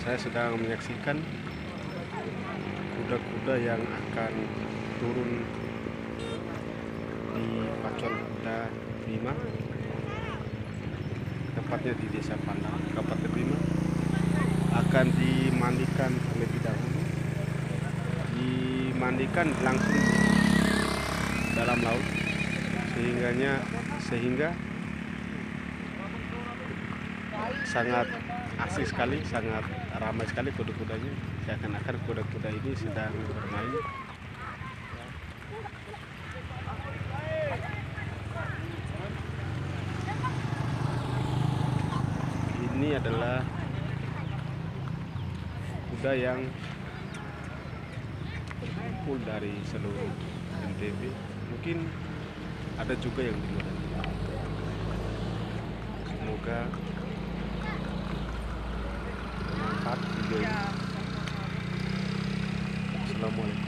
Saya sedang menyaksikan kuda-kuda yang akan turun di pacuan kuda Bima, tepatnya di Desa Pandang, Kabupaten Bima. Akan dimandikan terlebih dahulu, dimandikan langsung dalam laut, sehingga sangat asik sekali, sangat ramai sekali kuda-kudanya. Seakan-akan kuda-kuda ini sedang bermain. Ini adalah kuda yang berkumpul dari seluruh NTB. Mungkin ada juga yang di luar NTB. Semoga bermanfaat video ini. Assalamualaikum.